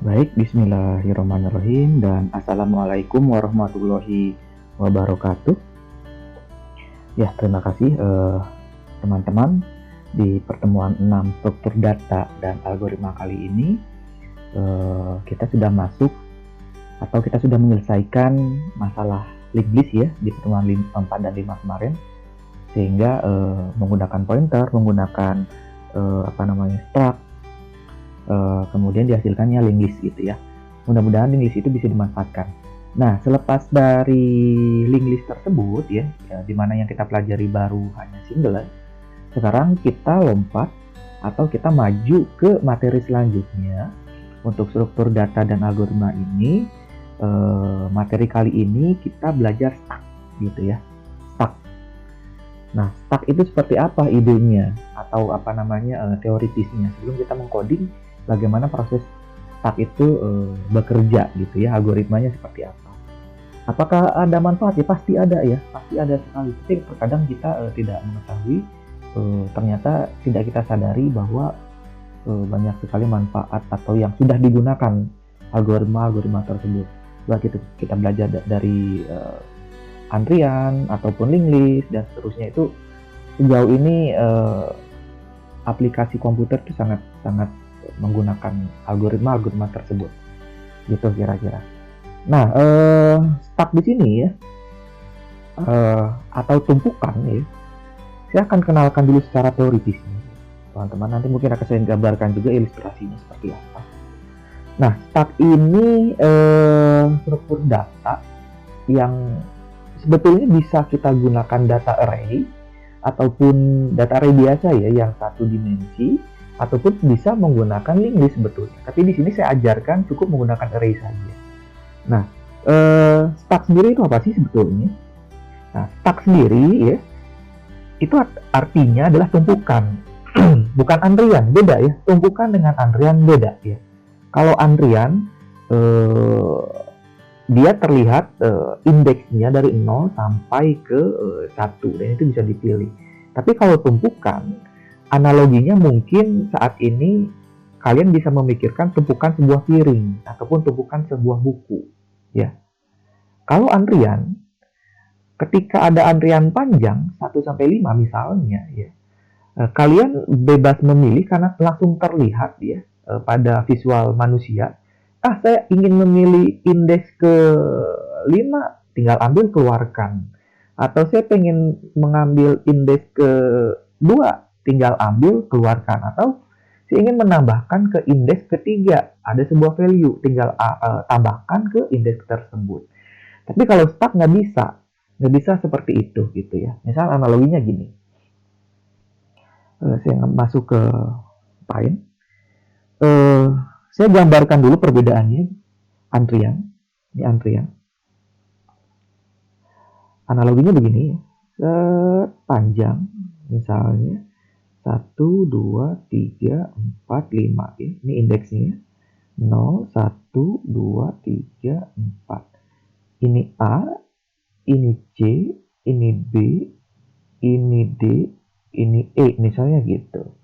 Baik, bismillahirrahmanirrahim dan assalamualaikum warahmatullahi wabarakatuh. Ya, terima kasih teman-teman. Di pertemuan 6 struktur data dan algoritma kali ini kita sudah masuk atau kita sudah menyelesaikan masalah linked list ya di pertemuan 4 dan 5 kemarin, sehingga menggunakan pointer, menggunakan struct, kemudian dihasilkannya linked list gitu ya. Mudah-mudahan linked list itu bisa dimanfaatkan. Nah, selepas dari linked list tersebut ya di mana yang kita pelajari baru hanya singlet, sekarang kita lompat atau kita maju ke materi selanjutnya. Untuk struktur data dan algoritma ini, materi kali ini kita belajar stack gitu ya. Stack. Nah, stack itu seperti apa idenya atau teoritisnya. Sebelum kita mengcoding, bagaimana proses stack itu bekerja gitu ya, algoritmanya seperti apa. Apakah ada manfaatnya? Pasti ada ya, pasti ada sekali. Tapi terkadang kita tidak mengetahui, ternyata tidak kita sadari bahwa banyak sekali manfaat atau yang sudah digunakan algoritma tersebut. Baik itu kita belajar dari antrian ataupun linked list dan seterusnya, itu sejauh ini aplikasi komputer itu sangat menggunakan algoritma tersebut gitu kira-kira. Nah, stack di sini ya atau tumpukan ya, saya akan kenalkan dulu secara teoritisnya teman-teman. Nanti mungkin akan saya gambarkan juga ilustrasinya seperti apa. Nah, stack ini struktur data yang sebetulnya bisa kita gunakan data array ataupun data array biasa ya yang satu dimensi, ataupun bisa menggunakan linked list sebetulnya. Tapi di sini saya ajarkan cukup menggunakan array saja. Nah, stack sendiri itu apa sih sebetulnya? Nah, stack sendiri ya itu artinya adalah tumpukan. Bukan antrian, beda ya. Tumpukan dengan antrian beda ya. Kalau antrian dia terlihat indeksnya dari 0 sampai ke 1 dan itu bisa dipilih. Tapi kalau tumpukan, analoginya mungkin saat ini kalian bisa memikirkan tumpukan sebuah piring ataupun tumpukan sebuah buku ya. Kalau antrian, ketika ada antrian panjang 1 sampai 5 misalnya ya, kalian bebas memilih karena langsung terlihat ya pada visual manusia. Saya ingin memilih indeks ke 5, tinggal ambil keluarkan. Atau saya pengen mengambil indeks ke 2, tinggal ambil keluarkan. Atau saya ingin menambahkan ke indeks ketiga, ada sebuah value, tinggal tambahkan ke indeks tersebut. Tapi kalau stack nggak bisa seperti itu gitu ya. Misal analoginya gini, saya masuk ke Paint. Saya gambarkan dulu perbedaannya. Antrian, ini antrian. Analoginya begini ya, sepanjang misalnya 1, 2, 3, 4, 5 ya. Ini indeksnya 0, 1, 2, 3, 4. Ini A, ini C, ini B, ini D, ini E misalnya gitu.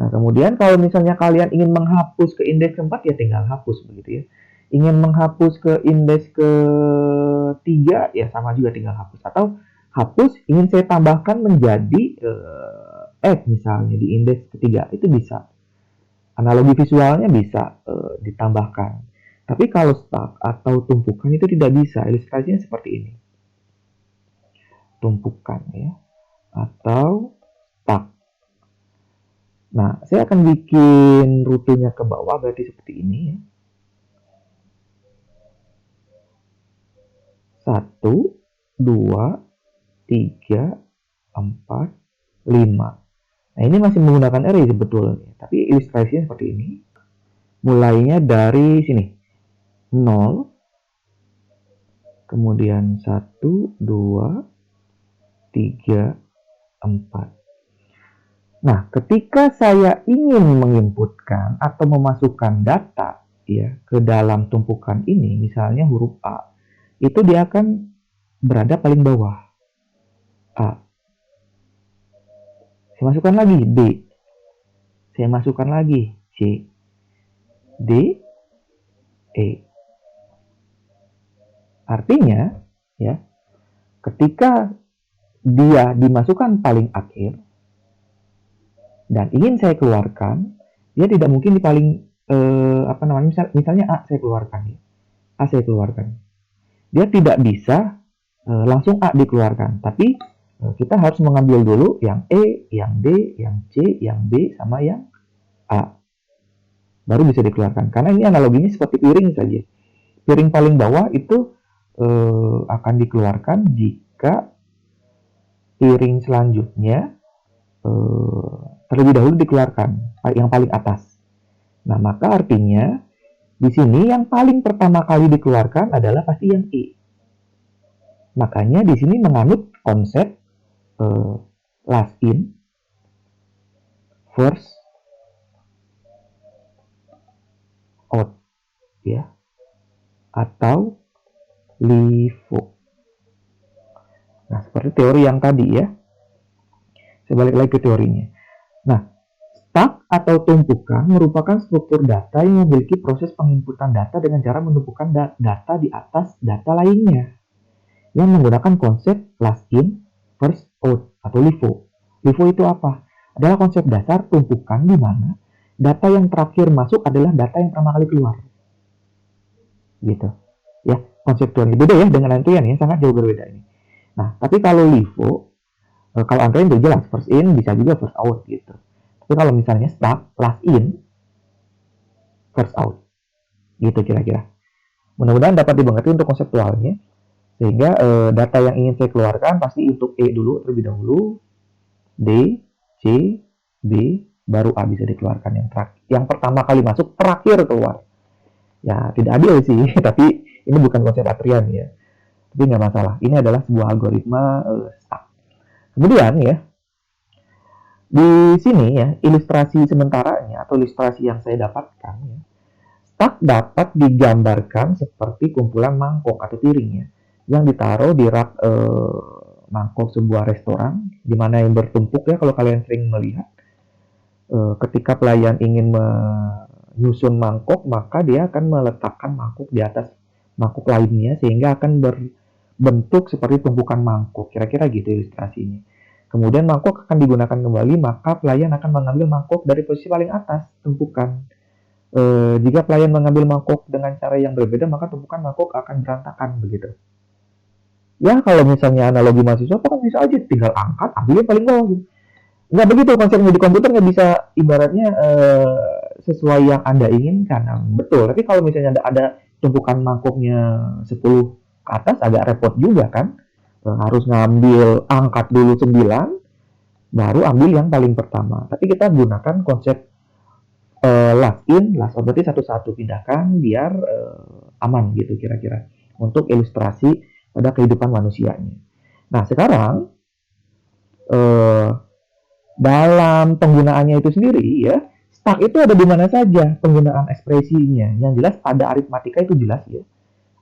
Nah, kemudian kalau misalnya kalian ingin menghapus ke indeks keempat, ya tinggal hapus begitu ya. Ingin menghapus ke indeks ketiga, ya sama juga tinggal hapus. Atau hapus ingin saya tambahkan menjadi F misalnya di indeks ketiga, itu bisa. Analogi visualnya bisa ditambahkan. Tapi kalau stack atau tumpukan itu tidak bisa. Ilustrasinya seperti ini. Tumpukan ya. Atau stack. Nah, saya akan bikin rutenya ke bawah, berarti seperti ini ya. 1, 2, 3, 4, 5. Nah, ini masih menggunakan array sebetulnya, tapi ilustrasinya seperti ini. Mulainya dari sini, 0, kemudian 1, 2, 3, 4. Nah, ketika saya ingin menginputkan atau memasukkan data ya ke dalam tumpukan ini, misalnya huruf A, itu dia akan berada paling bawah. A. Saya masukkan lagi B. Saya masukkan lagi C. D. E. Artinya, ya, ketika dia dimasukkan paling akhir dan ingin saya keluarkan, dia tidak mungkin di paling misalnya A saya keluarkan, ya. A saya keluarkan. Dia tidak bisa langsung A dikeluarkan, tapi kita harus mengambil dulu yang E, yang D, yang C, yang B, sama yang A. Baru bisa dikeluarkan. Karena ini analoginya seperti piring saja. Piring paling bawah itu akan dikeluarkan jika piring selanjutnya terlebih dahulu dikeluarkan, yang paling atas. Nah, maka artinya di sini yang paling pertama kali dikeluarkan adalah pasti yang E. Makanya di sini menganut konsep last in, first out, ya, atau LIFO. Nah, seperti teori yang tadi, ya. Saya balik lagi ke teorinya. Nah, stack atau tumpukan merupakan struktur data yang memiliki proses penginputan data dengan cara menumpukan data di atas data lainnya, yang menggunakan konsep last in, first out, atau LIFO. LIFO itu apa? Adalah konsep dasar tumpukan di mana data yang terakhir masuk adalah data yang pertama kali keluar. Gitu. Ya, konseptualnya beda ya dengan antrian ya, sangat jauh berbeda ini. Nah, tapi kalau LIFO, kalau antrian udah jelas, first in bisa juga first out gitu. Tapi kalau misalnya stack, last in, first out. Gitu kira-kira. Mudah-mudahan dapat dimengerti untuk konseptualnya. Sehingga data yang ingin saya keluarkan pasti untuk E dulu terlebih dahulu, D, C, B, baru A bisa dikeluarkan. Yang pertama kali masuk, terakhir keluar. Ya, tidak adil sih, tapi ini bukan konsep antrian ya. Tapi nggak masalah. Ini adalah sebuah algoritma stack. Kemudian ya, di sini ya, ilustrasi sementaranya atau ilustrasi yang saya dapatkan ya, stack dapat digambarkan seperti kumpulan mangkok atau piring ya, yang ditaruh di rak mangkok sebuah restoran, di mana yang bertumpuk ya, kalau kalian sering melihat. Ketika pelayan ingin menyusun mangkok, maka dia akan meletakkan mangkok di atas mangkok lainnya, sehingga akan berbentuk seperti tumpukan mangkok. Kira-kira gitu ilustrasinya. Kemudian mangkok akan digunakan kembali, maka pelayan akan mengambil mangkok dari posisi paling atas tumpukan. Jika pelayan mengambil mangkok dengan cara yang berbeda, maka tumpukan mangkok akan berantakan begitu. Ya, kalau misalnya analogi mahasiswa, kan bisa aja tinggal angkat, ambil yang paling bawah gitu. Nggak begitu konsepnya di komputer, nggak bisa ibaratnya sesuai yang Anda inginkan. Nah, betul, tapi kalau misalnya ada tumpukan mangkoknya 10 ke atas, agak repot juga kan. Harus ngambil, angkat dulu 9, baru ambil yang paling pertama. Tapi kita gunakan konsep last in, last out, berarti satu-satu pindahkan biar aman gitu kira-kira. Untuk ilustrasi pada kehidupan manusianya. Nah, sekarang dalam penggunaannya itu sendiri ya, stack itu ada di mana saja penggunaan ekspresinya. Yang jelas pada aritmatika itu jelas ya.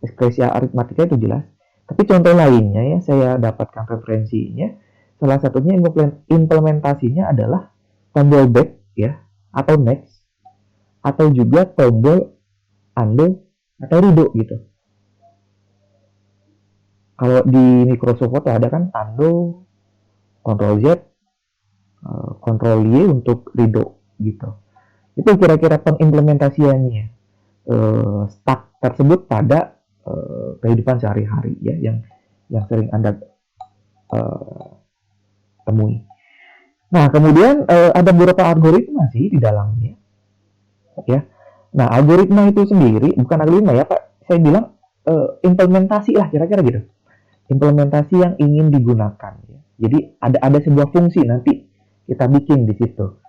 Ekspresi aritmatika itu jelas. Tapi contoh lainnya ya, saya dapatkan referensinya. Salah satunya implementasinya adalah tombol back ya, atau next, atau juga tombol undo atau redo gitu. Kalau di Microsoft Word ada kan undo, Ctrl Z, Ctrl Y untuk redo gitu. Itu kira-kira pengimplementasiannya stack tersebut pada kehidupan sehari-hari ya, yang sering Anda temui. Nah, kemudian ada beberapa algoritma sih di dalamnya ya. Nah, algoritma itu sendiri bukan algoritma ya Pak, saya bilang implementasi lah kira-kira gitu. Implementasi yang ingin digunakan ya. Jadi ada sebuah fungsi nanti kita bikin di situ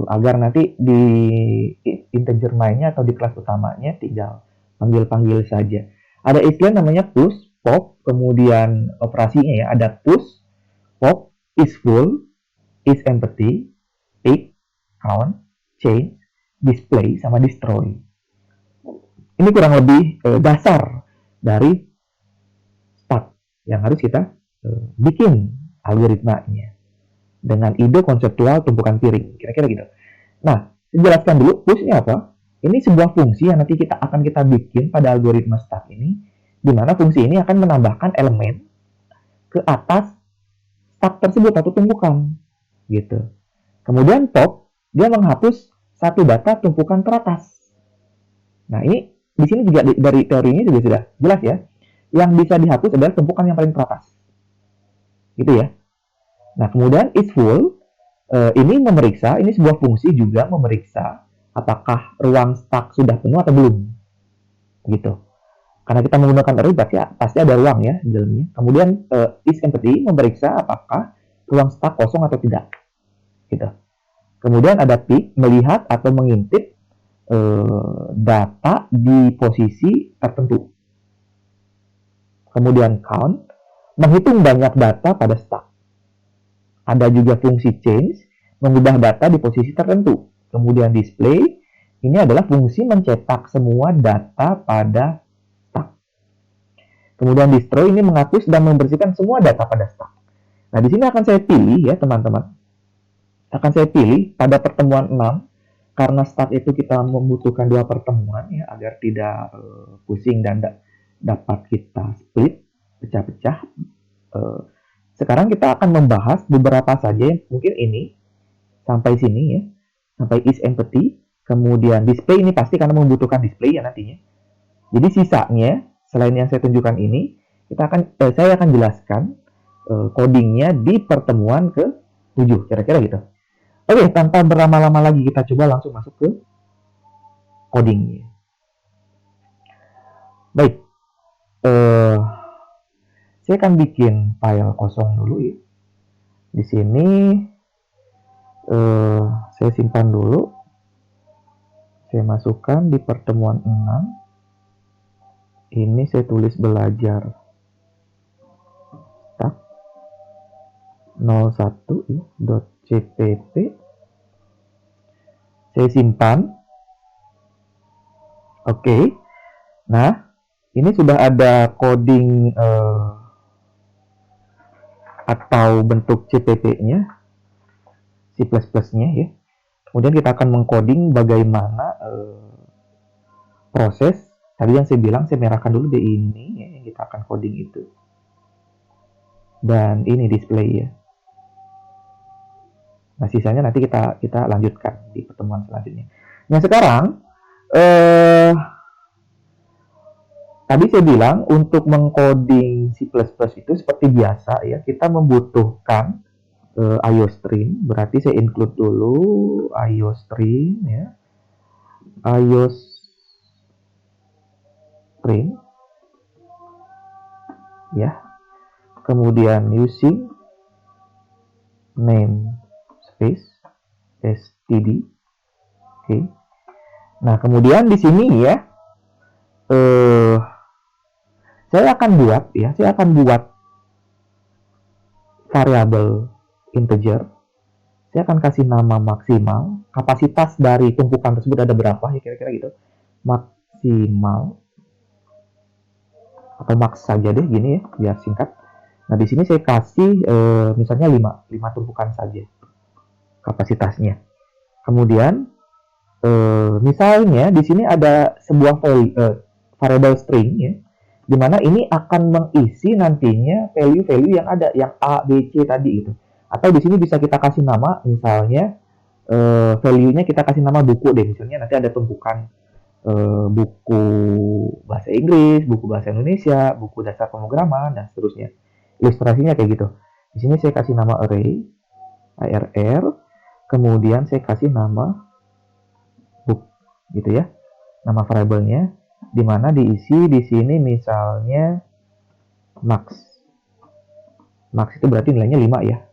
agar nanti di integer mainnya atau di kelas utamanya tinggal panggil-panggil saja. Ada istilah namanya push, pop, kemudian operasinya ya, ada push, pop, is full, is empty, pick, count, change, display, sama destroy. Ini kurang lebih dasar dari stack yang harus kita bikin algoritmanya dengan ide konseptual tumpukan piring, kira-kira gitu. Nah, saya jelaskan dulu push-nya apa. Ini sebuah fungsi yang nanti kita bikin pada algoritma stack ini, di mana fungsi ini akan menambahkan elemen ke atas stack tersebut atau tumpukan, gitu. Kemudian top, dia menghapus satu data tumpukan teratas. Nah, ini di sini juga dari teorinya juga sudah jelas ya. Yang bisa dihapus adalah tumpukan yang paling teratas. Gitu ya. Nah, kemudian is full, ini memeriksa, ini sebuah fungsi juga memeriksa apakah ruang stack sudah penuh atau belum. Gitu. Karena kita menggunakan array pasti ada ruang ya di dalamnya. Kemudian is empty memeriksa apakah ruang stack kosong atau tidak. Gitu. Kemudian ada pick, melihat atau mengintip data di posisi tertentu. Kemudian count, menghitung banyak data pada stack. Ada juga fungsi change, mengubah data di posisi tertentu. Kemudian display, ini adalah fungsi mencetak semua data pada stack. Kemudian destroy, ini menghapus dan membersihkan semua data pada stack. Nah, di sini akan saya pilih ya teman-teman. Akan saya pilih pada pertemuan 6, karena stack itu kita membutuhkan 2 pertemuan ya, agar tidak pusing dan dapat kita split, pecah-pecah. Sekarang kita akan membahas beberapa saja, mungkin ini sampai sini ya, sampai is empty. Kemudian display, ini pasti karena membutuhkan display ya nantinya. Jadi sisanya selain yang saya tunjukkan ini, saya akan jelaskan codingnya di pertemuan ke-7 kira-kira gitu. Oke, tanpa berlama-lama lagi kita coba langsung masuk ke codingnya. Baik, saya akan bikin file kosong dulu ya. Di sini saya simpan dulu. Saya masukkan di pertemuan 6. Ini saya tulis belajar stack 01.cpp. Saya simpan. Oke. Nah, ini sudah ada coding atau bentuk CPP-nya, C++-nya ya. Kemudian kita akan mengcoding bagaimana proses. Tadi yang saya bilang, saya merahkan dulu di ini ya, yang kita akan coding itu. Dan ini display ya. Nah, sisanya nanti kita lanjutkan di pertemuan selanjutnya. Nah, sekarang tadi saya bilang untuk mengcoding C++ itu seperti biasa ya, kita membutuhkan IOStream. Berarti saya include dulu IOStream ya. IOStream ya. Kemudian using namespace std. Oke. Nah, kemudian di sini ya saya akan buat variabel integer. Saya akan kasih nama maksimal. Kapasitas dari tumpukan tersebut ada berapa ya kira-kira gitu. Maksimal atau max saja deh gini ya, biar singkat. Nah, di sini saya kasih misalnya 5 tumpukan saja kapasitasnya. Kemudian misalnya di sini ada sebuah variable string ya, di mana ini akan mengisi nantinya value-value yang ada, yang A, B, C tadi itu. Atau di sini bisa kita kasih nama, misalnya value-nya kita kasih nama buku deh, misalnya nanti ada tumpukan buku bahasa Inggris, buku bahasa Indonesia, buku dasar pemrograman, dan seterusnya. Ilustrasinya kayak gitu. Di sini saya kasih nama array, arr, kemudian saya kasih nama book, gitu ya, nama variabelnya, di mana diisi di sini misalnya max. Max itu berarti nilainya 5 ya.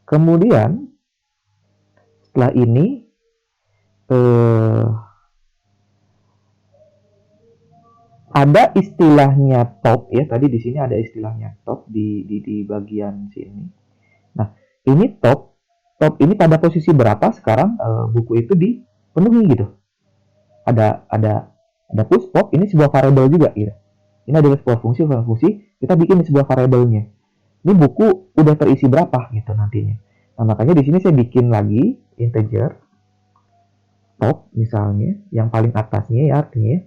Kemudian setelah ini ada istilahnya top ya. Tadi di sini ada istilahnya top di bagian sini. Nah, ini top ini pada posisi berapa sekarang buku itu dipenuhi gitu. Ada push pop, ini sebuah variabel juga gitu. Ini adalah sebuah fungsi kita bikin sebuah variabelnya. Ini buku udah terisi berapa gitu nantinya. Nah, makanya di sini saya bikin lagi integer top misalnya, yang paling atasnya ya artinya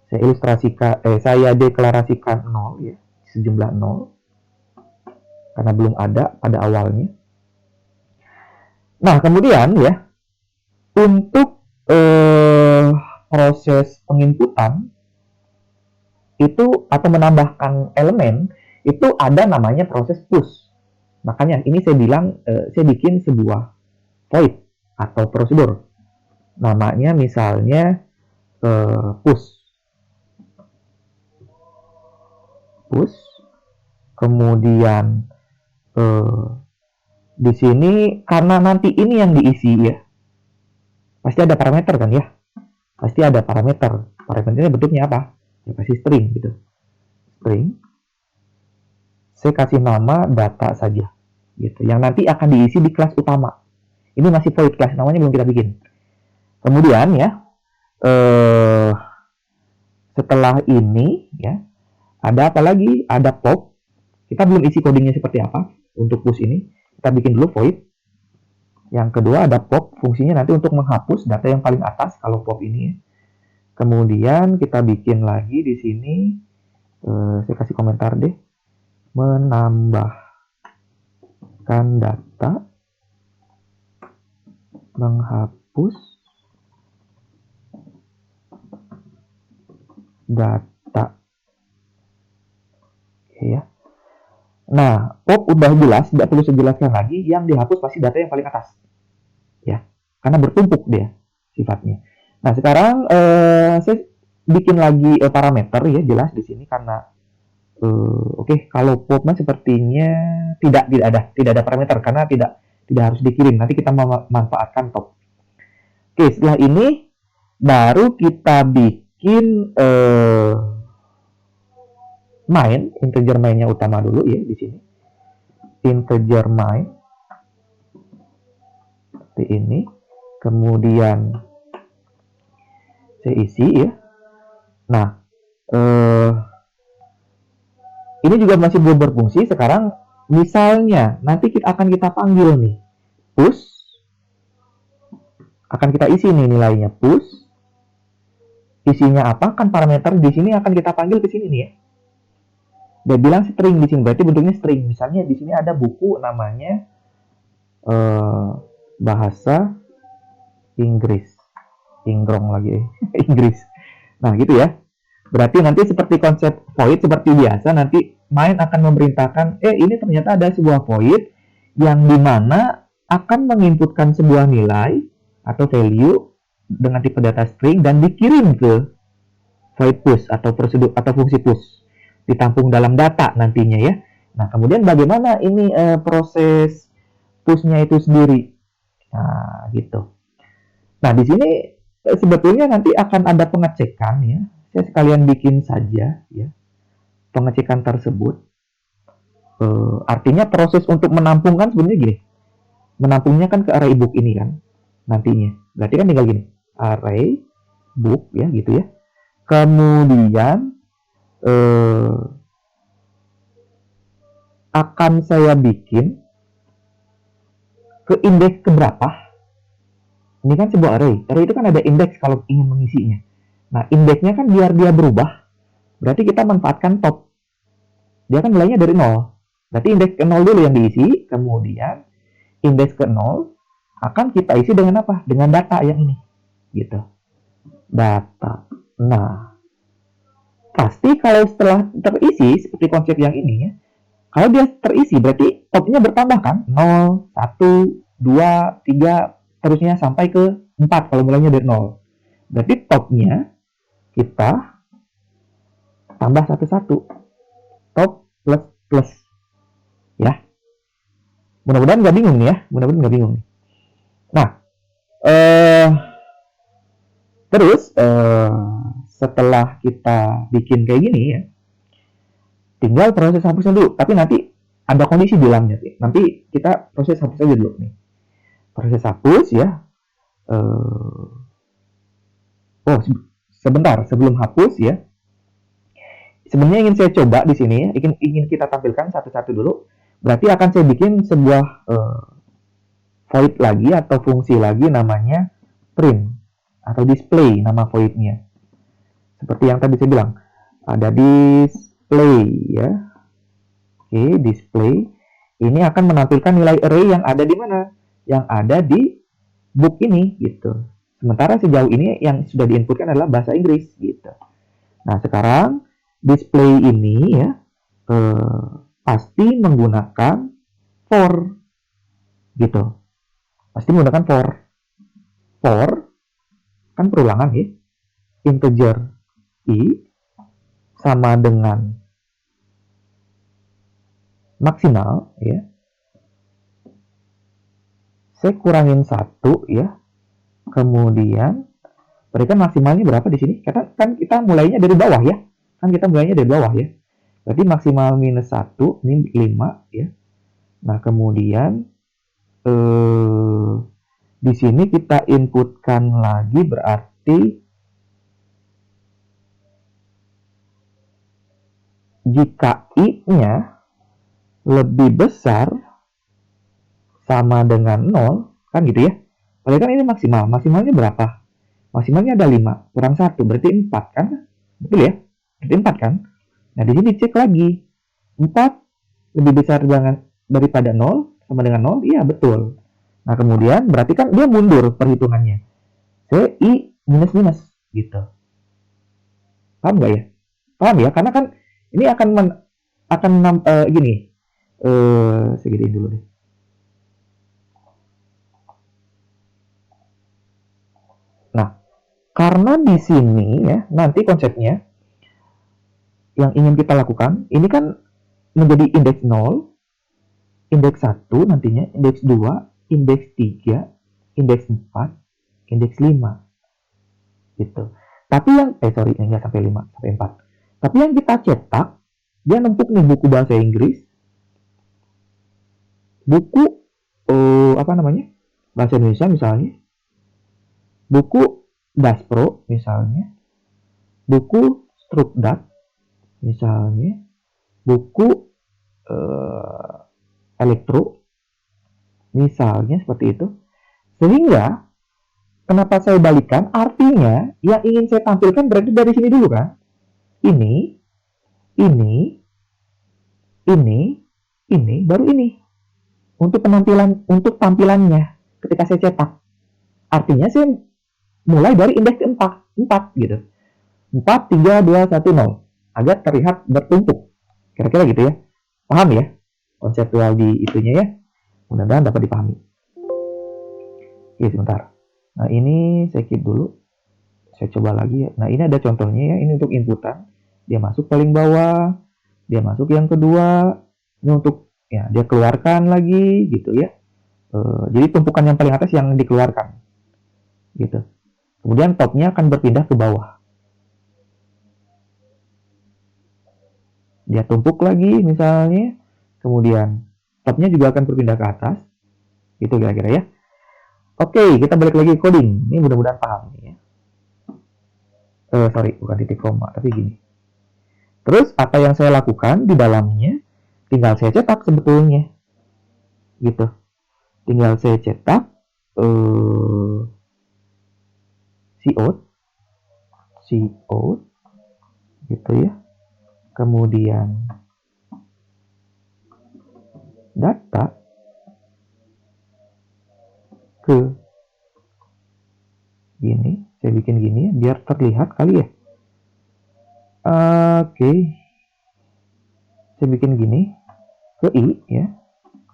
saya deklarasikan 0 ya, sejumlah 0 karena belum ada pada awalnya. Nah, kemudian ya untuk proses penginputan itu atau menambahkan elemen itu ada namanya proses push. Makanya ini saya bilang saya bikin sebuah void atau prosedur. Namanya misalnya push. Kemudian di sini karena nanti ini yang diisi ya, pasti ada parameter kan ya, pasti ada parameter. Parameternya bentuknya apa? Ya pasti string gitu. String. Saya kasih nama data saja gitu. Yang nanti akan diisi di kelas utama. Ini masih void class, namanya belum kita bikin. Kemudian ya, setelah ini ya, ada apa lagi? Ada pop. Kita belum isi codingnya seperti apa untuk push ini. Kita bikin dulu void. Yang kedua ada pop, fungsinya nanti untuk menghapus data yang paling atas kalau pop ini ya. Kemudian kita bikin lagi di sini, saya kasih komentar deh, menambahkan data, menghapus data. Oke ya. Nah, pop udah jelas, tidak perlu saya jelaskan lagi, yang dihapus pasti data yang paling atas. Ya, karena bertumpuk dia sifatnya. Nah, sekarang saya bikin lagi parameter ya, jelas di sini karena oke, kalau popnya sepertinya tidak ada parameter karena tidak harus dikirim. Nanti kita memanfaatkan top. Oke, setelah ini baru kita bikin main, integer mainnya utama dulu ya di sini. Integer main seperti ini. Kemudian saya isi ya. Nah, ini juga masih belum berfungsi. Sekarang misalnya nanti akan kita panggil nih push, akan kita isi nih nilainya push. Isinya apa? Kan parameter di sini akan kita panggil ke sini nih ya. Dia bilang string di sini, berarti bentuknya string. Misalnya di sini ada buku namanya bahasa Inggris. Ingrong lagi Inggris. Nah, gitu ya. Berarti nanti seperti konsep void seperti biasa, nanti main akan memerintahkan, ini ternyata ada sebuah void yang dimana akan menginputkan sebuah nilai atau value dengan tipe data string dan dikirim ke void push atau prosedur atau fungsi push, ditampung dalam data nantinya ya. Nah, kemudian bagaimana ini proses push-nya itu sendiri? Nah, gitu. Nah, di sini sebetulnya nanti akan ada pengecekan ya. Saya sekalian bikin saja ya pengecekan tersebut. Artinya proses untuk menampungkan sebenarnya gini. Menampungnya kan ke array book ini kan nantinya. Berarti kan tinggal gini. Array book ya gitu ya. Kemudian akan saya bikin ke indeks keberapa. Ini kan sebuah array. Array itu kan ada indeks kalau ingin mengisinya. Nah, indeksnya kan biar dia berubah, berarti kita manfaatkan top. Dia kan nilainya dari 0. Berarti indeks ke 0 dulu yang diisi, kemudian indeks ke 0 akan kita isi dengan apa? Dengan data yang ini. Gitu. Data. Nah, pasti kalau setelah terisi, seperti konsep yang ini ya, kalau dia terisi, berarti topnya bertambah kan? 0, 1, 2, 3, terusnya sampai ke 4 kalau mulainya dari 0. Berarti topnya kita tambah satu-satu. Top plus plus. Ya. Mudah-mudahan nggak bingung nih ya. Mudah-mudahan nggak bingung. Nah, terus setelah kita bikin kayak gini ya, tinggal proses hapusnya dulu. Tapi nanti ada kondisi di dalamnya sih. Nanti kita proses hapus aja dulu nih. Proses hapus ya. Sebentar sebelum hapus ya. Sebenarnya ingin saya coba di sini ya, ingin kita tampilkan satu-satu dulu. Berarti akan saya bikin sebuah void lagi atau fungsi lagi namanya print. atau display nama voidnya. Seperti yang tadi saya bilang, ada display ya. Oke, display ini akan menampilkan nilai array yang ada di mana? Yang ada di book ini gitu. Sementara sejauh ini yang sudah diinputkan adalah bahasa Inggris gitu. Nah, sekarang display ini ya pasti menggunakan for gitu. Pasti menggunakan for. For kan perulangan ya. Integer i sama dengan maksimal ya. Saya kurangin 1 ya. Kemudian berikan maksimalnya berapa di sini? Karena kan kita mulainya dari bawah ya. Kan kita mulainya dari bawah ya. Berarti maksimal minus 1 ini 5 ya. Nah, kemudian di sini kita inputkan lagi berarti jika i-nya lebih besar sama dengan 0, kan gitu ya. Padahal kan ini maksimal. Maksimalnya berapa? Maksimalnya ada 5, kurang 1, berarti 4 kan? Betul ya? Berarti 4 kan? Nah, di sini cek lagi. 4 lebih besar daripada 0 sama dengan 0? Iya, betul. Nah, kemudian berarti kan dia mundur perhitungannya. I minus gitu. Paham nggak ya? Paham ya? Karena kan ini akan gini. Segini dulu deh. Nah, karena di sini ya, nanti konsepnya yang ingin kita lakukan, ini kan menjadi indeks 0, indeks 1 nantinya, indeks 2, indeks 3, indeks 4, indeks 5. Gitu. Tapi yang, enggak sampai 5, sampai 4. Tapi yang kita cetak, dia nempuk nih buku bahasa Inggris, buku, bahasa Indonesia misalnya, buku Daspro misalnya, buku Strukdat misalnya, buku Elektro misalnya seperti itu. Sehingga kenapa saya balikan? Artinya yang ingin saya tampilkan berarti dari sini dulu kan? Ini, baru ini. Untuk tampilannya ketika saya cetak. Artinya saya mulai dari indeks 4 gitu. 4, 3, 2, 1, 0. Agar terlihat bertumpuk. Kira-kira gitu ya. Paham ya? Konseptual di itunya ya. Mudah-mudahan dapat dipahami. Oke, sebentar. Nah, ini saya keep dulu. Saya coba lagi ya. Nah, ini ada contohnya ya. Ini untuk inputan. Dia masuk paling bawah. Dia masuk yang kedua. Ini untuk, ya, dia keluarkan lagi gitu ya. Jadi tumpukan yang paling atas yang dikeluarkan. Gitu. Kemudian topnya akan berpindah ke bawah. Dia tumpuk lagi misalnya. Kemudian topnya juga akan berpindah ke atas. Gitu kira-kira ya. Oke, kita balik lagi ke coding. Ini mudah-mudahan paham nih ya. Bukan titik koma, tapi gini. Terus apa yang saya lakukan di dalamnya, tinggal saya cetak sebetulnya. Gitu. Tinggal saya cetak cout gitu ya. Kemudian data ke gini, saya bikin gini ya, biar terlihat kali ya. Oke. Saya bikin gini ke i ya,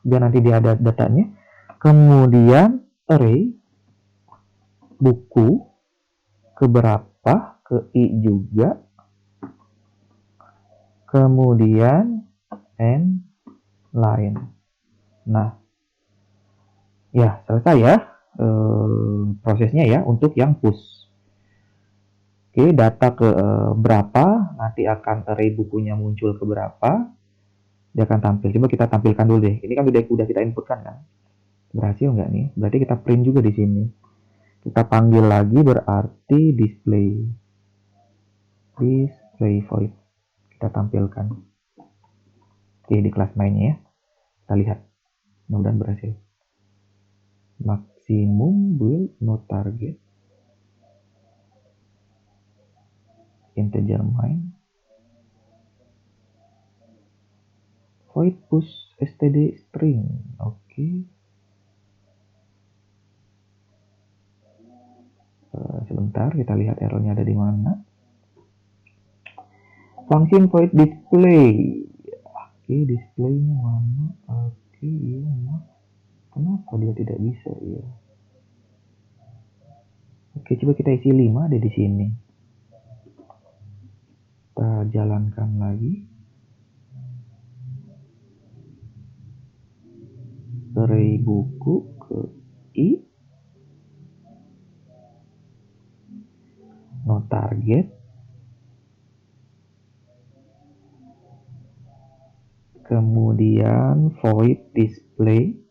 biar nanti dia ada datanya. Kemudian array buku keberapa ke i juga. Kemudian and line. Nah, ya selesai ya prosesnya ya untuk yang push. Oke, data ke berapa, nanti akan array bukunya muncul ke berapa, dia akan tampil. Coba kita tampilkan dulu deh. Ini kan udah kita inputkan kan. Berhasil nggak nih? Berarti kita print juga di sini. Kita panggil lagi berarti display void. Kita tampilkan. Oke, di kelas mainnya ya. Kita lihat. Mudah-mudahan berhasil. Maksimum build no target. integer main void push std string. Oke. Sebentar, kita lihat errornya ada di mana. Function void display. Oke, displaynya mana? Oke, iya. Kenapa dia tidak bisa ya? Oke, coba kita isi 5 ada di sini. Kita jalankan lagi. Array buku ke I. No target. Kemudian void display.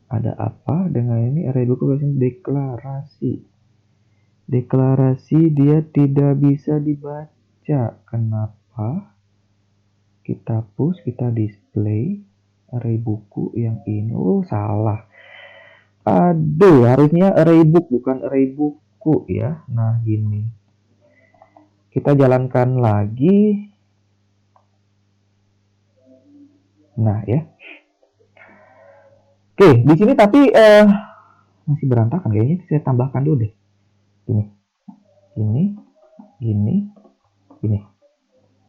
Ada apa dengan ini? Array buku versi deklarasi. Deklarasi dia tidak bisa dibaca. Kenapa? Kita push, kita display array buku yang ini. Oh, salah. Aduh, harusnya array book bukan array buku ya. Nah, gini. Kita jalankan lagi. Nah, ya. Oke, di sini tapi masih berantakan kayaknya. Saya tambahkan dulu deh. Gini.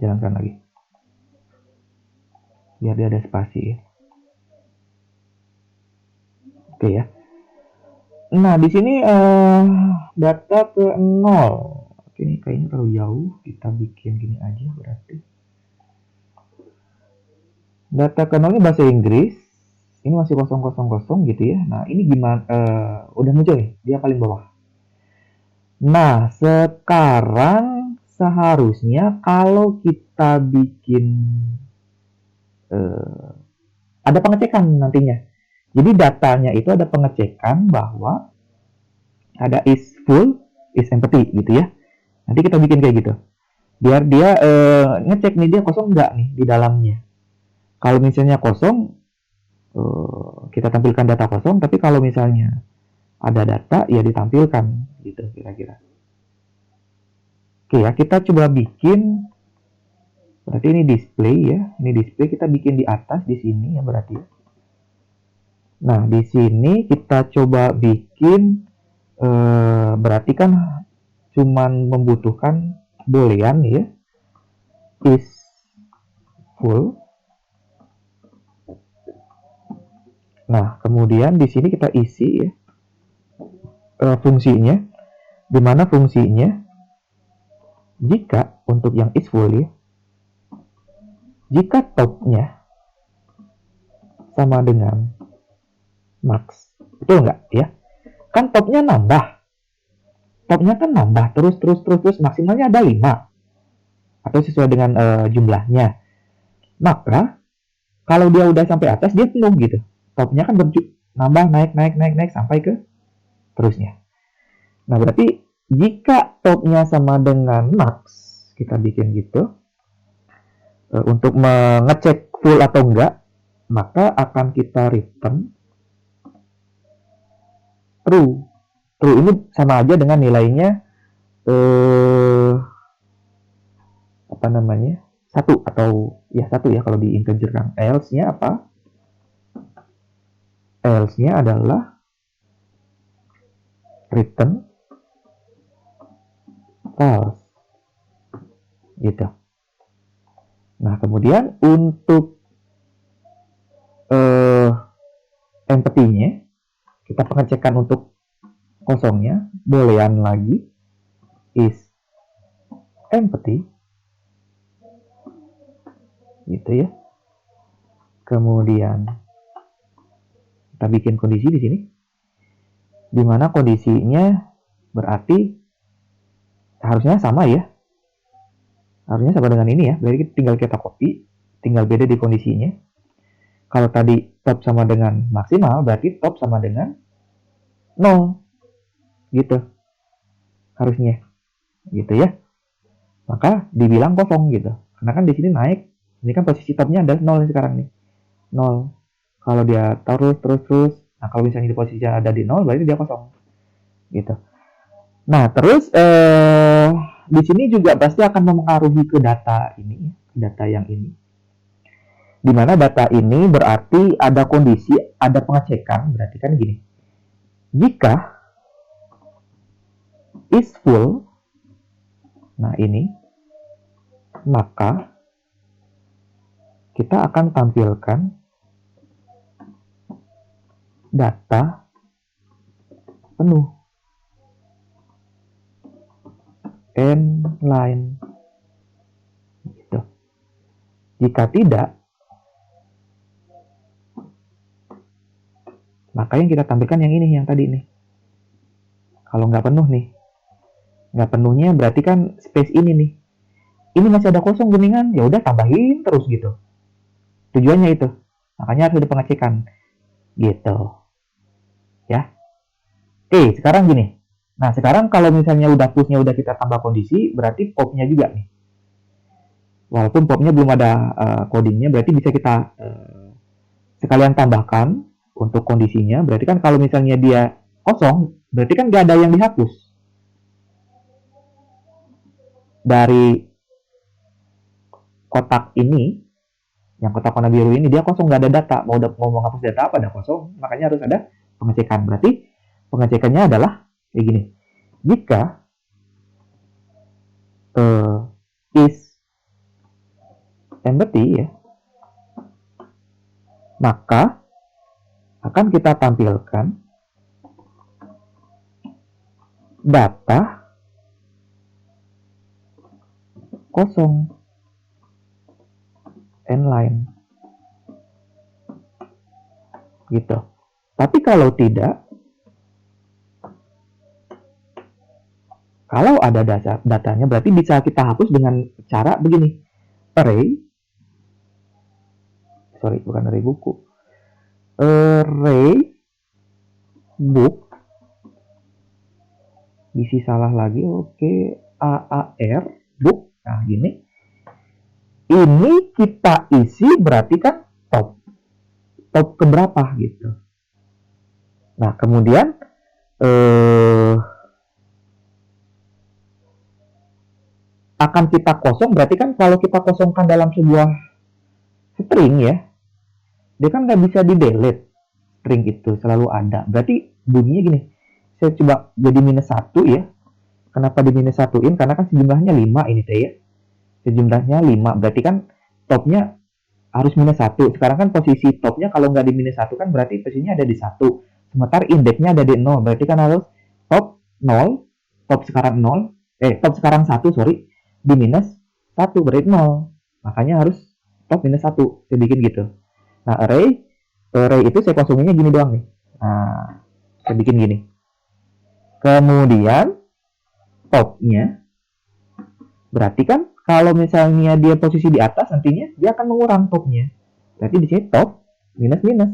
Jalankan lagi. Biar dia ada spasi ya. Oke ya. Nah, di sini data ke 0. Oke, ini kayaknya terlalu jauh. Kita bikin gini aja berarti. Data ke 0 ini bahasa Inggris. Ini masih 000 gitu ya. Nah, ini gimana? Udah muncul nih. Dia paling bawah. Nah, sekarang seharusnya kalau kita bikin ada pengecekan nantinya. Jadi datanya itu ada pengecekan bahwa ada is full, is empty gitu ya. Nanti kita bikin kayak gitu. Biar dia ngecek nih dia kosong nggak nih di dalamnya. Kalau misalnya kosong, kita tampilkan data kosong. Tapi kalau misalnya ada data, ya ditampilkan gitu kira-kira. Oke ya, kita coba bikin. Berarti ini display ya. Ini display kita bikin di atas di sini ya berarti. Nah di sini kita coba bikin. Berarti kan cuman membutuhkan boolean ya. Is full. Nah, kemudian di sini kita isi ya fungsinya. Di mana fungsinya jika untuk yang is full ya, jika topnya sama dengan max, betul nggak ya? Kan topnya nambah. Topnya kan nambah terus maksimalnya ada 5 atau sesuai dengan jumlahnya. Maka kalau dia udah sampai atas dia penuh gitu. Topnya kan nambah naik sampai ke terusnya. Nah, berarti jika topnya sama dengan max, kita bikin gitu. Untuk mengecek full atau enggak, maka akan kita return true. True ini sama aja dengan nilainya apa namanya? 1 atau ya 1 ya kalau di integer kan. Else-nya apa? Else-nya adalah return false. Gitu. Nah, kemudian untuk empty-nya kita pengecekan untuk kosongnya, boolean lagi is empty. Gitu ya. Kemudian kita bikin kondisi di sini. Di mana kondisinya berarti harusnya sama ya. Harusnya sama dengan ini ya. Berarti tinggal kita copy, tinggal beda di kondisinya. Kalau tadi top sama dengan maksimal, berarti top sama dengan 0. Gitu. Harusnya. Gitu ya. Maka dibilang kosong gitu. Karena kan di sini naik. Ini kan posisi topnya ada 0 sekarang nih. 0. Kalau dia terus. Nah, kalau misalnya di posisi ada di 0, berarti dia kosong. Gitu. Nah, terus di sini juga pasti akan mempengaruhi ke data ini, data yang ini. Di mana data ini berarti ada kondisi, ada pengecekan, berarti kan gini. Jika is full, nah ini, maka kita akan tampilkan data penuh, end line, gitu. Jika tidak, maka yang kita tampilkan yang ini, yang tadi nih. Kalau nggak penuh nih, nggak penuhnya berarti kan space ini nih. Ini masih ada kosong geningan, ya udah tambahin terus gitu. Tujuannya itu. Makanya harus ada pengecekan, gitu. Ya. Oke, sekarang gini. Nah, sekarang kalau misalnya udah pushnya udah kita tambah kondisi, berarti popnya juga nih. Walaupun popnya belum ada codingnya, berarti bisa kita sekalian tambahkan untuk kondisinya. Berarti kan kalau misalnya dia kosong, berarti kan nggak ada yang dihapus dari kotak ini. Yang kotak warna biru ini dia kosong, nggak ada data. Mau menghapus data apa, ada kosong. Makanya harus ada pengecekan. Berarti pengecekannya adalah kayak gini. Jika is empty ya, maka akan kita tampilkan data kosong, end line, gitu. Tapi kalau tidak, kalau ada datanya, berarti bisa kita hapus dengan cara begini. Array, sorry, bukan array buku. Array book, bisa salah lagi, oke. AAR, book, nah gini. Ini kita isi berarti kan top keberapa gitu. Nah, kemudian akan kita kosong, berarti kan kalau kita kosongkan dalam sebuah string ya, dia kan nggak bisa di delete. String itu selalu ada. Berarti bunyinya gini, saya coba jadi -1 ya. Kenapa di -1in? Karena kan sejumlahnya 5 ini teh ya. Sejumlahnya 5, berarti kan topnya harus -1. Sekarang kan posisi topnya kalau nggak di -1 kan berarti posisinya ada di 1. Sementara indeksnya ada di 0, berarti kan harus top 0, top sekarang 0, top sekarang 1, sorry, di -1, berarti 0. Makanya harus top -1, saya bikin gitu. Nah, array itu saya kosonginnya gini doang nih. Nah, saya bikin gini. Kemudian topnya, berarti kan kalau misalnya dia posisi di atas, nantinya dia akan mengurang topnya. Berarti di sini top minus minus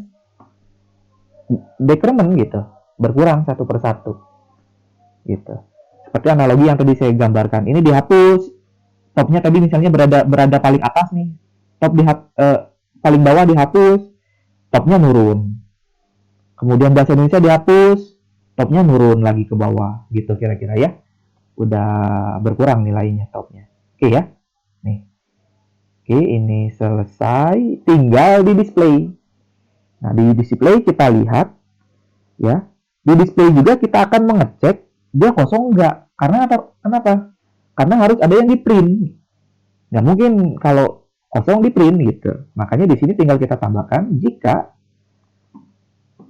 decrement gitu, berkurang satu persatu gitu. Seperti analogi yang tadi saya gambarkan. Ini dihapus, topnya tadi misalnya berada paling atas nih, top paling bawah dihapus, topnya nurun. Kemudian bahasa Indonesia dihapus, topnya nurun lagi ke bawah gitu kira-kira ya. Udah berkurang nilainya topnya. Oke ya. Nih. Oke, ini selesai. Tinggal di display. Nah, di display kita lihat ya. Di display juga kita akan mengecek dia kosong enggak. Karena kenapa? Karena harus ada yang di print. Nggak mungkin kalau kosong di print gitu. Makanya di sini tinggal kita tambahkan jika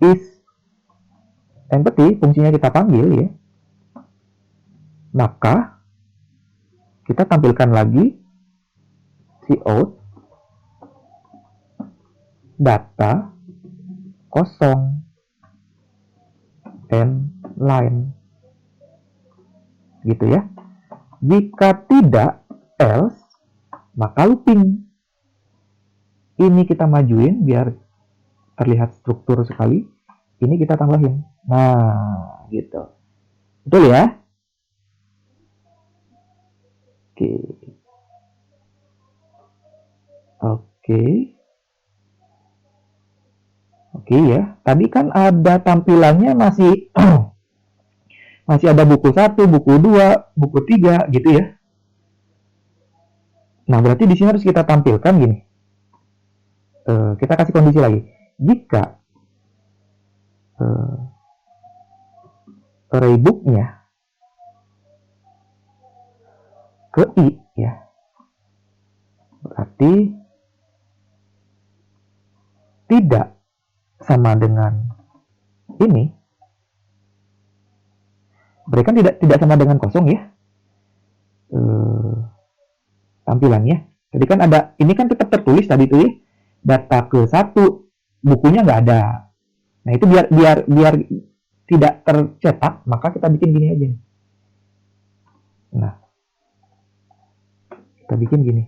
is empty, fungsinya kita panggil ya, maka kita tampilkan lagi cout data kosong end line gitu ya. Jika tidak, else, maka looping. Ini kita majuin biar terlihat struktur sekali. Ini kita tambahin. Nah, gitu. Betul ya? Oke. Oke. Oke ya. Tadi kan ada tampilannya masih Masih ada buku 1, buku 2, buku 3 gitu ya. Nah, berarti di sini harus kita tampilkan gini. Kita kasih kondisi lagi. Jika array book-nya ke I ya, berarti tidak sama dengan ini. Berarti kan tidak sama dengan kosong ya. Tampilannya. Jadi kan ada, ini kan tetap tertulis tadi tuh ya, data ke 1, bukunya nggak ada. Nah itu biar tidak tercetak, maka kita bikin gini aja nih. Nah, kita bikin gini.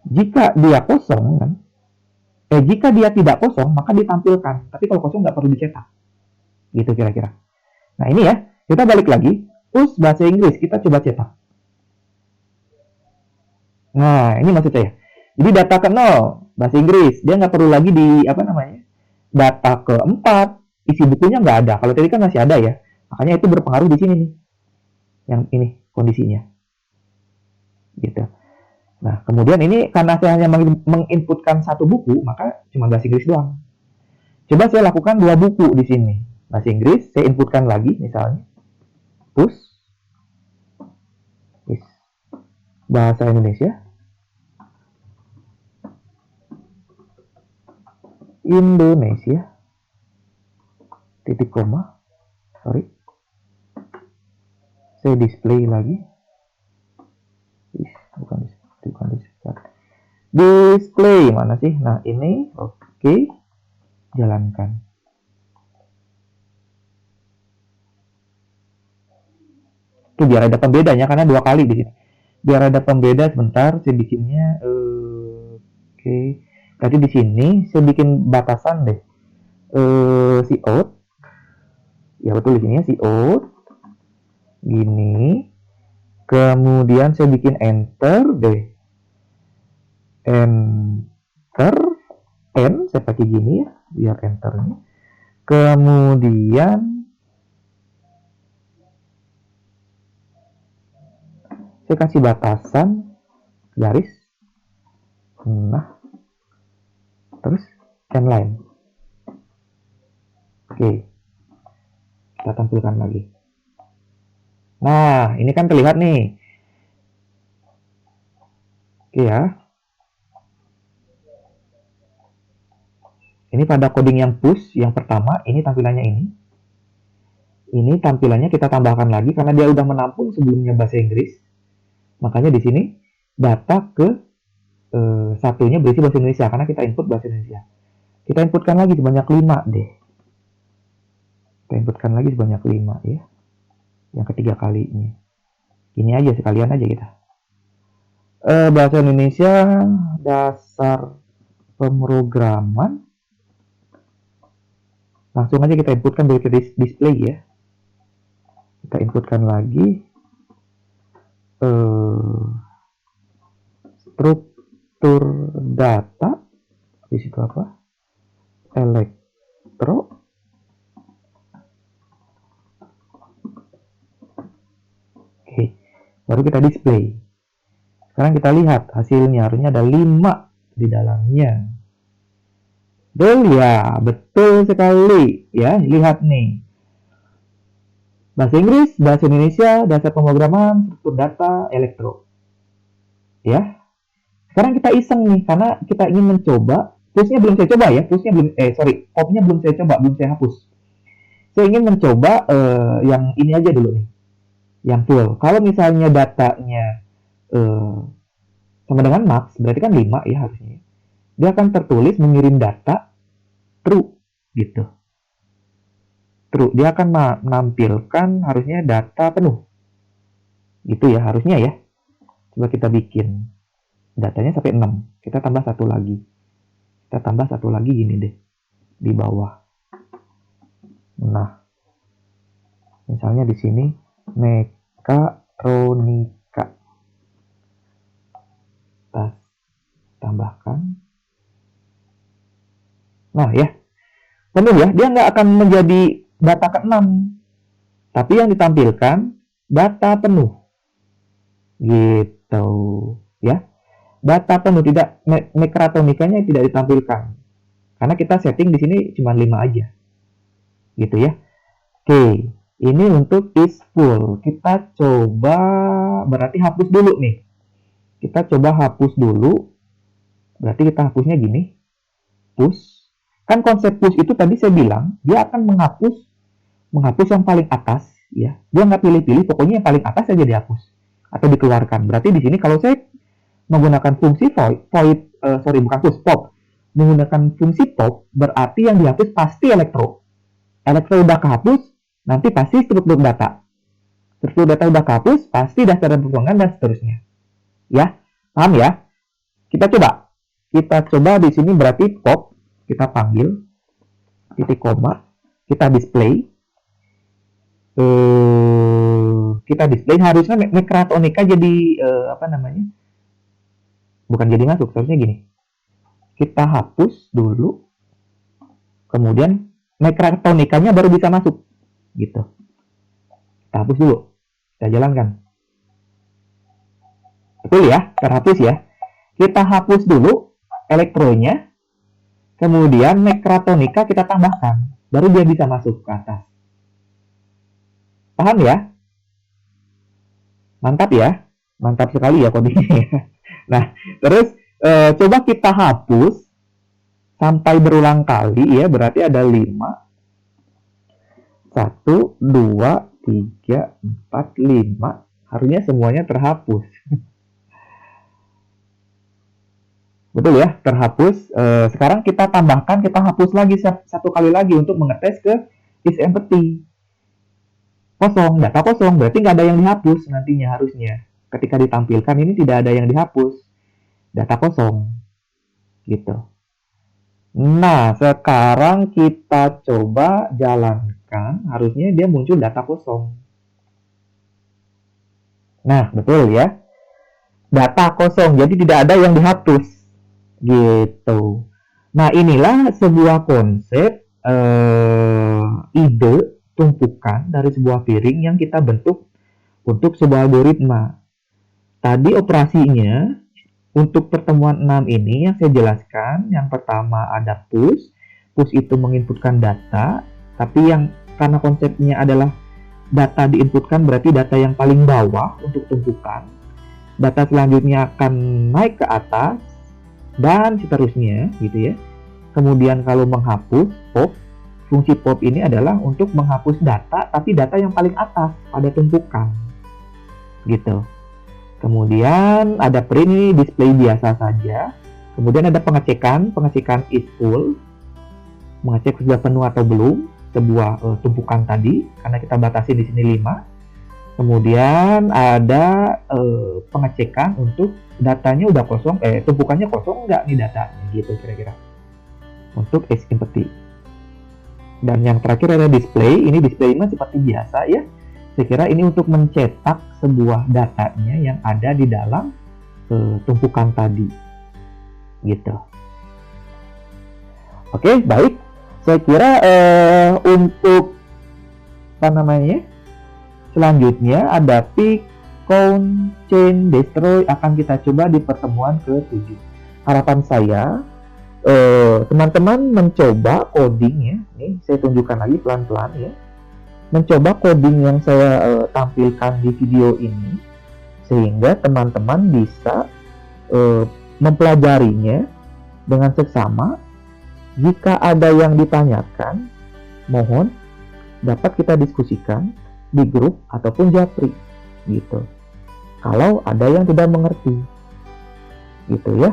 Jika dia kosong kan, jika dia tidak kosong maka ditampilkan. Tapi kalau kosong nggak perlu dicetak. Gitu kira-kira. Nah ini ya, kita balik lagi. Terus bahasa Inggris kita coba cetak. Nah ini maksud saya. Jadi data ke 0 bahasa Inggris, dia nggak perlu lagi di apa namanya, data ke 4 isi bukunya nggak ada. Kalau tadi kan masih ada ya, makanya itu berpengaruh di sini nih, yang ini kondisinya, gitu. Nah kemudian ini karena saya hanya menginputkan satu buku, maka cuma bahasa Inggris doang. Coba saya lakukan 2 buku di sini, bahasa Inggris, saya inputkan lagi misalnya, terus bahasa Indonesia, titik koma, saya display lagi, bukan display mana sih? Nah ini oke, jalankan. Itu biar ada pembedanya karena 2 kali di sini. Biar ada pembeda sebentar, saya bikinnya oke. Tadi di sini saya bikin batasan deh. Si out. Ya betul di sini ya, si out. Gini. Kemudian saya bikin enter deh. Enter N saya pakai gini ya, biar enternya. Kemudian saya kasih batasan garis. Nah, terus line. Oke, kita tampilkan lagi. Nah, ini kan terlihat nih. Oke ya. Ini pada coding yang push, yang pertama, ini tampilannya ini. Ini tampilannya kita tambahkan lagi karena dia udah menampung sebelumnya bahasa Inggris. Makanya di sini data ke satunya berisi bahasa Indonesia karena kita input bahasa Indonesia. Kita inputkan lagi sebanyak 5 deh. Kita inputkan lagi sebanyak 5 ya. Yang ketiga kalinya. Ini aja sekalian aja kita. Bahasa Indonesia dasar pemrograman. Langsung aja kita inputkan dari display ya. Kita inputkan lagi struktur data, di situ apa, elektro, oke, baru kita display. Sekarang kita lihat hasilnya, harusnya ada 5 di dalamnya. Betul ya, betul sekali ya. Lihat nih, bahasa Inggris, bahasa Indonesia, dasar pemrograman, struktur data, elektro. Ya. Sekarang kita iseng nih, karena kita ingin mencoba. Pushnya belum saya coba ya, popnya belum saya coba, belum saya hapus. Saya ingin mencoba yang ini aja dulu nih, yang full. Kalau misalnya datanya sama dengan max, berarti kan 5 ya harusnya. Dia akan tertulis mengirim data true gitu. True, dia akan menampilkan harusnya data penuh. Gitu ya, harusnya ya. Coba kita bikin. Datanya sampai 6. Kita tambah 1 lagi. Kita tambah 1 lagi gini deh. Di bawah. Nah. Misalnya di sini mekatronika. Kita tambahkan. Nah ya. Penuh ya, dia nggak akan menjadi data ke-6. Tapi yang ditampilkan data penuh. Gitu. Ya. Data penuh, tidak Necratomicanya tidak ditampilkan. Karena kita setting di sini cuma 5 aja. Gitu ya. Oke, ini untuk is full. Kita coba berarti hapus dulu nih. Kita coba hapus dulu. Berarti kita hapusnya gini. Push. Kan konsep push itu tadi saya bilang, dia akan menghapus yang paling atas, ya. Dia nggak pilih-pilih, pokoknya yang paling atas saja dihapus atau dikeluarkan. Berarti di sini kalau saya menggunakan fungsi bukan push, pop. Menggunakan fungsi pop, berarti yang dihapus pasti elektro. Elektro udah kehapus, nanti pasti struktur data. Struktur data udah kehapus, pasti dasar dan perkembangan dan seterusnya. Ya, paham ya? Kita coba di sini berarti pop, kita panggil titik koma, kita display. Kita display harusnya Necratomica jadi bukan jadi masuk, seharusnya gini. Kita hapus dulu, kemudian Necratonicanya baru bisa masuk, gitu. Kita hapus dulu, kita jalankan. Betul ya, terhapus ya. Kita hapus dulu elektronya, kemudian Necratonica kita tambahkan, baru dia bisa masuk ke atas. Paham ya? Mantap ya, mantap sekali ya codingnya. Nah, terus coba kita hapus sampai berulang kali ya, berarti ada 5. 1, 2, 3, 4, 5. Harusnya semuanya terhapus. Betul ya, terhapus. Sekarang kita tambahkan, kita hapus lagi satu kali lagi untuk mengetes ke isEmpty. Kosong, data kosong, berarti nggak ada yang dihapus nantinya harusnya. Ketika ditampilkan ini tidak ada yang dihapus. Data kosong. Gitu. Nah, sekarang kita coba jalankan, harusnya dia muncul data kosong. Nah, betul ya. Data kosong, jadi tidak ada yang dihapus. Gitu. Nah, inilah sebuah konsep ide tumpukan dari sebuah piring yang kita bentuk untuk sebuah algoritma. Tadi operasinya untuk pertemuan 6 ini yang saya jelaskan, yang pertama ada push. Push itu menginputkan data, tapi yang karena konsepnya adalah data diinputkan berarti data yang paling bawah untuk tumpukan. Data selanjutnya akan naik ke atas dan seterusnya gitu ya. Kemudian kalau menghapus pop, fungsi pop ini adalah untuk menghapus data, tapi data yang paling atas pada tumpukan gitu. Kemudian ada print ini display biasa saja. Kemudian ada pengecekan is full, mengecek sudah penuh atau belum sebuah tumpukan tadi, karena kita batasi di sini 5. Kemudian ada pengecekan untuk datanya udah kosong, tumpukannya kosong enggak nih datanya, gitu kira-kira. Untuk isEmpty. Dan yang terakhir ada display. Ini display seperti biasa ya. Saya kira ini untuk mencetak sebuah datanya yang ada di dalam tumpukan tadi. Gitu. Oke, baik. Saya kira untuk selanjutnya ada pick, count, chain, destroy akan kita coba di pertemuan ke-7. Harapan saya teman-teman mencoba coding ya. Nih saya tunjukkan lagi pelan-pelan ya. Mencoba coding yang saya tampilkan di video ini sehingga teman-teman bisa mempelajarinya dengan seksama. Jika ada yang ditanyakan, mohon dapat kita diskusikan di grup ataupun japri gitu. Kalau ada yang tidak mengerti gitu ya.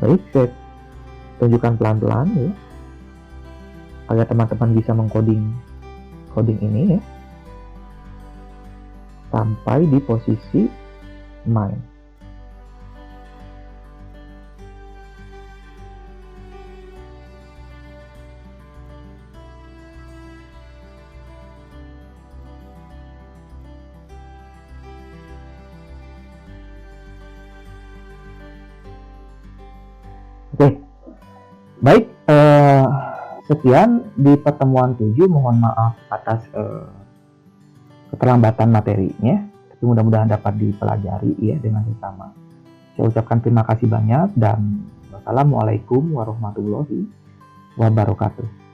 Baik, saya tunjukkan pelan-pelan ya agar teman-teman bisa mengcoding ini ya sampai di posisi main. Oke, baik. Sekian di pertemuan 7, mohon maaf atas keterlambatan materinya, tapi mudah-mudahan dapat dipelajari ya dengan sesama. Saya ucapkan terima kasih banyak dan wassalamualaikum warahmatullahi wabarakatuh.